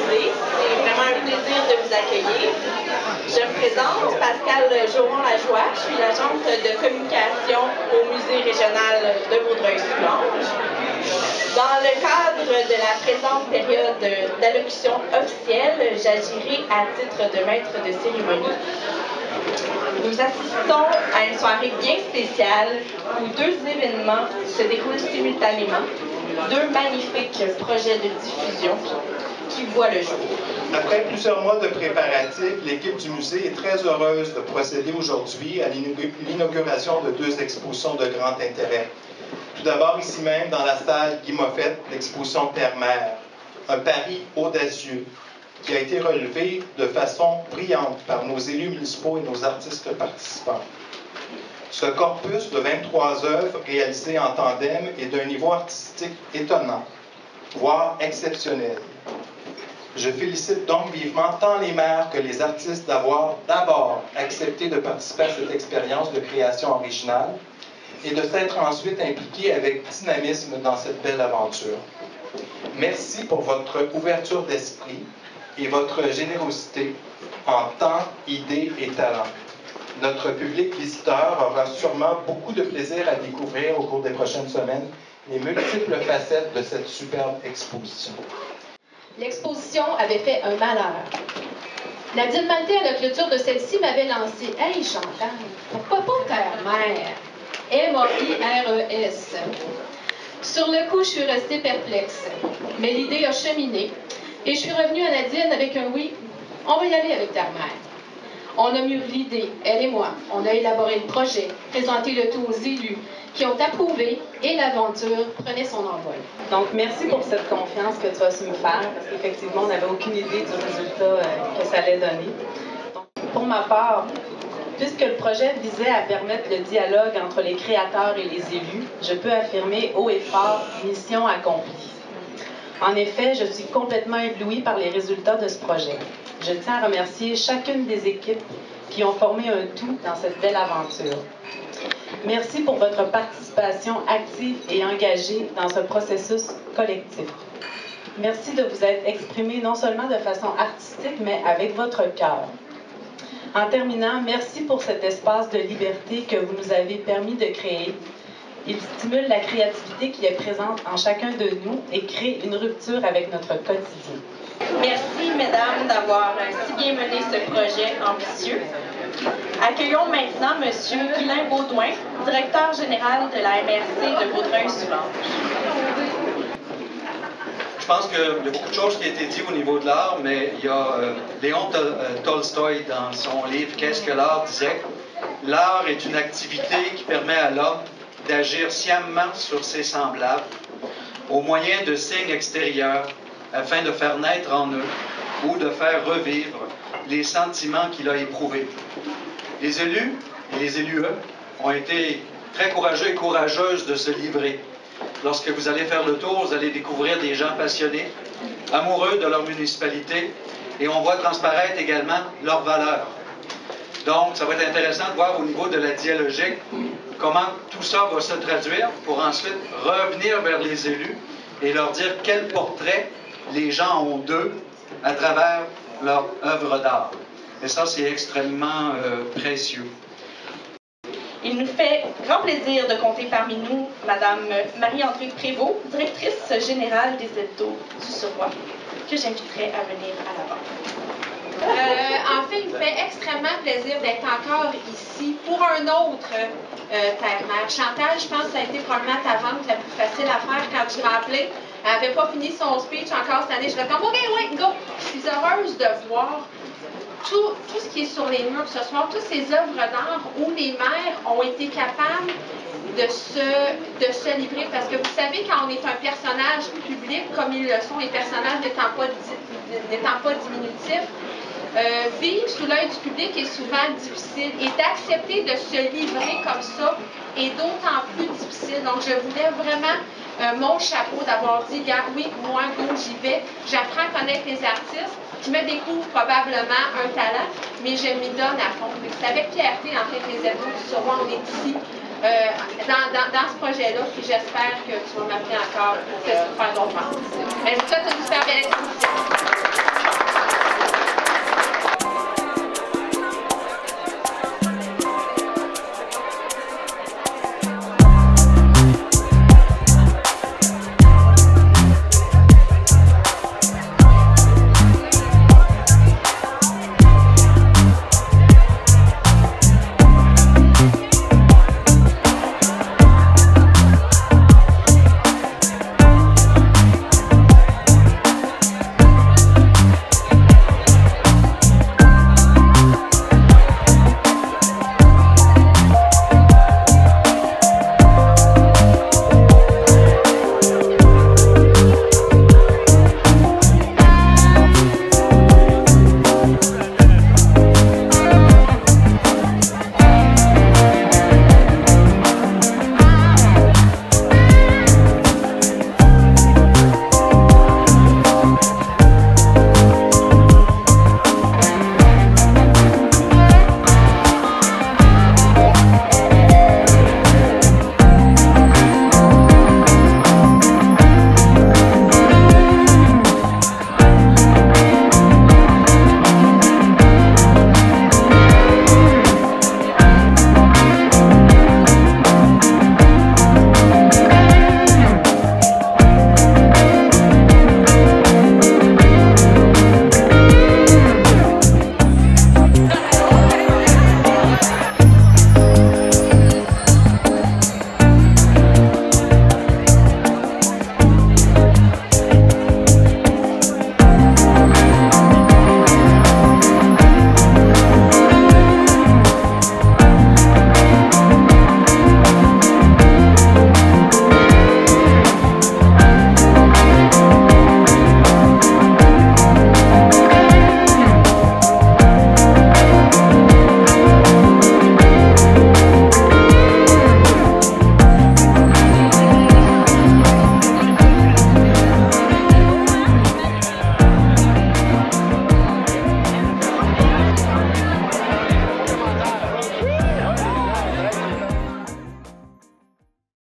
musée. C'est vraiment un plaisir de vous accueillir. Je me présente, Pascale Joron-Lajoie. Je suis l'agente de communication au Musée régional de Vaudreuil-Soulanges. Dans le cadre de la présente période d'allocution officielle, j'agirai à titre de maître de cérémonie. Nous assistons à une soirée bien spéciale où deux événements se déroulent simultanément, deux magnifiques projets de diffusion qui voient le jour. Après plusieurs mois de préparatifs, l'équipe du musée est très heureuse de procéder aujourd'hui à l'inauguration de deux expositions de grand intérêt. Tout d'abord, ici même, dans la salle Guy Moffett, l'exposition Terre-Mer, un pari audacieux qui a été relevé de façon brillante par nos élus municipaux et nos artistes participants. Ce corpus de 23 œuvres réalisées en tandem est d'un niveau artistique étonnant, voire exceptionnel. Je félicite donc vivement tant les maires que les artistes d'avoir d'abord accepté de participer à cette expérience de création originale et de s'être ensuite impliqués avec dynamisme dans cette belle aventure. Merci pour votre ouverture d'esprit et votre générosité en temps, idées et talents. Notre public visiteur aura sûrement beaucoup de plaisir à découvrir au cours des prochaines semaines les multiples facettes de cette superbe exposition. L'exposition avait fait un malheur. Nadine Maltais, à la clôture de celle-ci, m'avait lancé « Hey Chantal, pourquoi pas Terre-Mer? M-A-I-R-E-S. » Sur le coup, je suis restée perplexe. Mais l'idée a cheminé et je suis revenue à Nadine avec un « Oui, on va y aller avec Terre-Mer. » On a mûri l'idée, elle et moi. On a élaboré le projet, présenté le tout aux élus, qui ont approuvé et l'aventure prenait son envol. Donc, merci pour cette confiance que tu as su me faire, parce qu'effectivement, on n'avait aucune idée du résultat que ça allait donner. Donc, pour ma part, puisque le projet visait à permettre le dialogue entre les créateurs et les élus, je peux affirmer haut et fort, mission accomplie. En effet, je suis complètement éblouie par les résultats de ce projet. Je tiens à remercier chacune des équipes qui ont formé un tout dans cette belle aventure. Merci pour votre participation active et engagée dans ce processus collectif. Merci de vous être exprimé non seulement de façon artistique, mais avec votre cœur. En terminant, merci pour cet espace de liberté que vous nous avez permis de créer. Il stimule la créativité qui est présente en chacun de nous et crée une rupture avec notre quotidien. Merci, mesdames, d'avoir si bien mené ce projet ambitieux. Accueillons maintenant M. Guylain Baudouin, directeur général de la MRC de Vaudreuil-Soulanges. Je pense qu'il y a beaucoup de choses qui ont été dites au niveau de l'art, mais il y a Léon Tolstoï, dans son livre « Qu'est-ce que l'art ?» disait « L'art est une activité qui permet à l'homme d'agir sciemment sur ses semblables au moyen de signes extérieurs afin de faire naître en eux ou de faire revivre les sentiments qu'il a éprouvés. » Les élus et les élues ont été très courageux et courageuses de se livrer. Lorsque vous allez faire le tour, vous allez découvrir des gens passionnés, amoureux de leur municipalité, et on voit transparaître également leurs valeurs. Donc, ça va être intéressant de voir au niveau de la dialogique comment tout ça va se traduire pour ensuite revenir vers les élus et leur dire quel portrait les gens ont d'eux à travers leur œuvre d'art. Et ça, c'est extrêmement précieux. Il nous fait grand plaisir de compter parmi nous Mme Marie-André Prévost, directrice générale des Hebdos du Surroi, que j'inviterai à venir à l'avant. En fait, il me fait extrêmement plaisir d'être encore ici pour un autre Terre-Mer. Chantal, je pense que ça a été probablement ta vente la plus facile à faire quand tu m'as appelée. Elle n'avait pas fini son speech encore cette année. Je vais comme, OK, oui, go! Je suis heureuse de voir tout ce qui est sur les murs ce soir, toutes ces œuvres d'art où les maires ont été capables de se livrer. Parce que vous savez, quand on est un personnage public, comme ils le sont, les personnages n'étant pas diminutifs, vivre sous l'œil du public est souvent difficile. Et d'accepter de se livrer comme ça est d'autant plus difficile. Donc, je voulais vraiment mon chapeau d'avoir dit, regarde, oui, moi, go, j'y vais. J'apprends à connaître les artistes. Je me découvre probablement un talent, mais je m'y donne à fond. C'est avec fierté, en fait, les Hebdos du Surroi, on est ici dans ce projet-là, puis j'espère que tu vas m'appeler encore pour faire d'autres. Je vous souhaite une super belle